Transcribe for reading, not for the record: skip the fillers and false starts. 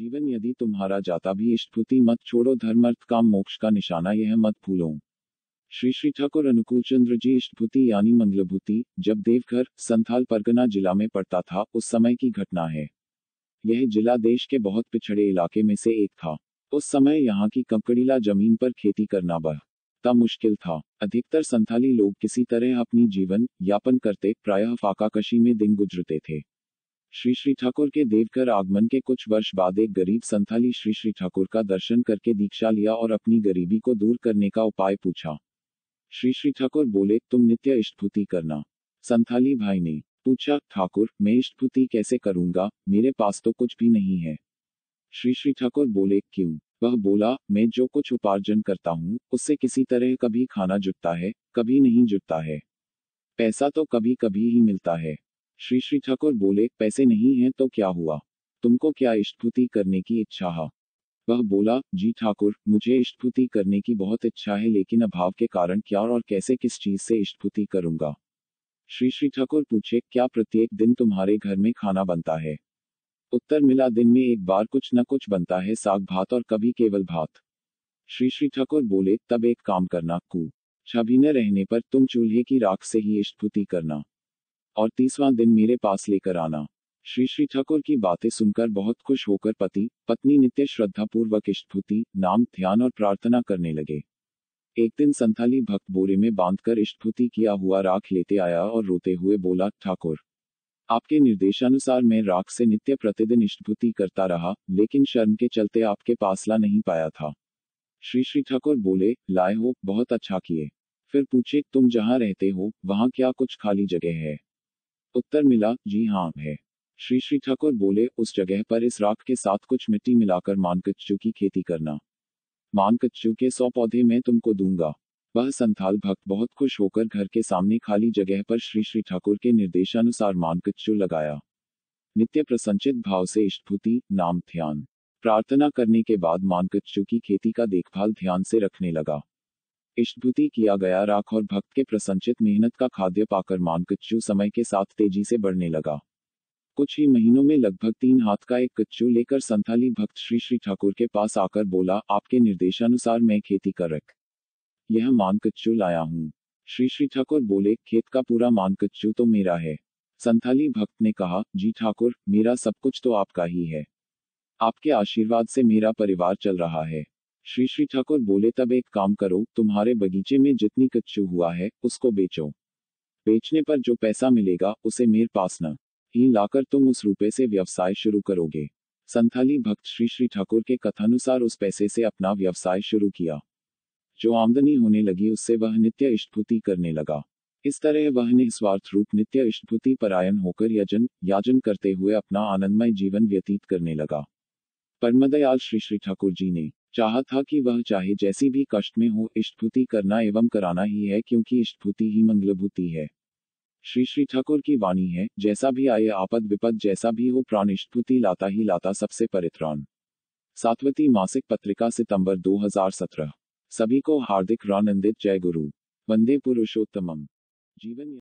जीवन यदि तुम्हारा जाता भी इष्टभूति मत छोड़ो, धर्म अर्थ काम मोक्ष का निशाना यह मत भूलो। श्री श्री ठाकुर अनुकूल चंद्र जी इष्टभूति यानी मंगलभूति जब देवघर संथाल परगना जिला में पड़ता था उस समय की घटना है। यह जिला देश के बहुत पिछड़े इलाके में से एक था। उस समय यहाँ की कंकड़ीला जमीन पर खेती करना बहुत मुश्किल था। अधिकतर संथाली लोग किसी तरह अपनी जीवन यापन करते, प्रायः फाकाकशी में दिन गुजरते थे। श्री श्री ठाकुर के देवघर आगमन के कुछ वर्ष बाद एक गरीब संथाली श्री श्री ठाकुर का दर्शन करके दीक्षा लिया और अपनी गरीबी को दूर करने का उपाय पूछा। श्री श्री ठाकुर बोले, तुम नित्य इष्टभूति करना। संथाली भाई ने पूछा, ठाकुर मैं इष्टभूति कैसे करूंगा, मेरे पास तो कुछ भी नहीं है। श्री श्री ठाकुर बोले, क्यों? वह बोला, मैं जो कुछ उपार्जन करता हूँ उससे किसी तरह कभी खाना जुटता है, कभी नहीं जुटता है। पैसा तो कभी कभी ही मिलता है। श्री श्री ठाकुर बोले, पैसे नहीं हैं तो क्या हुआ, तुमको क्या इष्टभूति करने की इच्छा है? वह बोला, जी ठाकुर, मुझे इष्टभूति करने की बहुत इच्छा है, लेकिन अभाव के कारण क्या और कैसे किस चीज से इष्टभूति करूंगा। श्री श्री ठाकुर पूछे, क्या प्रत्येक दिन तुम्हारे घर में खाना बनता है? उत्तर मिला, दिन में एक बार कुछ न कुछ बनता है, साग भात और कभी केवल भात। श्री श्री ठाकुर बोले, तब एक काम करना, छवि न रहने पर तुम चूल्हे की राख से ही इष्टभूति करना और 30वां दिन मेरे पास लेकर आना। श्री श्री ठाकुर की बातें सुनकर बहुत खुश होकर पति पत्नी नित्य श्रद्धापूर्वक इष्टभूति नाम ध्यान और प्रार्थना करने लगे। एक दिन संथाली भक्त बोरे में बांधकर इष्टभूति किया हुआ राख लेते आया और रोते हुए बोला, ठाकुर आपके निर्देशानुसार मैं राख से नित्य प्रतिदिन इष्टभूति करता रहा, लेकिन शर्म के चलते आपके पास ला नहीं पाया था। श्री श्री ठाकुर बोले, लाए हो, बहुत अच्छा किए। फिर पूछे, तुम जहाँ रहते हो वहाँ क्या कुछ खाली जगह है? उत्तर मिला, जी हाँ है। श्री श्री ठाकुर बोले, उस जगह पर इस राख के साथ कुछ मिट्टी मिलाकर मानकच्चू की खेती करना। मानकच्चू के 100 पौधे मैं तुमको दूंगा। वह संथाल भक्त बहुत खुश होकर घर के सामने खाली जगह पर श्री श्री ठाकुर के निर्देशानुसार मानकच्चू लगाया। नित्य प्रसन्नचित भाव से इष्टभूति नाम ध्यान प्रार्थना करने के बाद मानकच्चू की खेती का देखभाल ध्यान से रखने लगा। इष्टभूति किया गया राख और भक्त के प्रसन्नचित मेहनत का खाद्य पाकर मानकच्चू समय के साथ तेजी से बढ़ने लगा। कुछ ही महीनों में लगभग 3 हाथ का एक कच्चू लेकर संथाली भक्त श्री श्री ठाकुर के पास आकर बोला, आपके निर्देशानुसार मैं खेती कर रख यह मानकच्चू लाया हूँ। श्री श्री ठाकुर बोले, खेत का पूरा मानकच्चू तो मेरा है। संथाली भक्त ने कहा, जी ठाकुर, मेरा सब कुछ तो आपका ही है। आपके आशीर्वाद से मेरा परिवार चल रहा है। श्री श्री ठाकुर बोले, तब एक काम करो, तुम्हारे बगीचे में जितनी कच्चू हुआ है उसको बेचो। बेचने पर जो पैसा मिलेगा उसे मेरे पास न ही लाकर तुम उस रुपए से व्यवसाय शुरू करोगे। संथाली भक्त श्री श्री ठाकुर के कथानुसार उस पैसे से अपना व्यवसाय शुरू किया। जो आमदनी होने लगी उससे वह नित्य इष्टभूति करने लगा। इस तरह वह निस्वार्थ रूप नित्य इष्टभूति परायण होकर याजन करते हुए अपना आनंदमय जीवन व्यतीत करने लगा। परमदयाल श्री श्री ठाकुर जी ने चाहा था कि वह चाहे जैसी भी कष्ट में हो, इष्टभूति करना एवं कराना ही है, क्योंकि इष्टभूति ही मंगलभूति है। श्री श्री ठाकुर की वाणी है, जैसा भी आए आपद विपद, जैसा भी हो प्राण इष्टभूति लाता ही लाता सबसे परित्राण। सातवती मासिक पत्रिका, सितंबर 2017। सभी को हार्दिक आनंदित जय गुरु। वंदे पुरुषोत्तमम। जीवन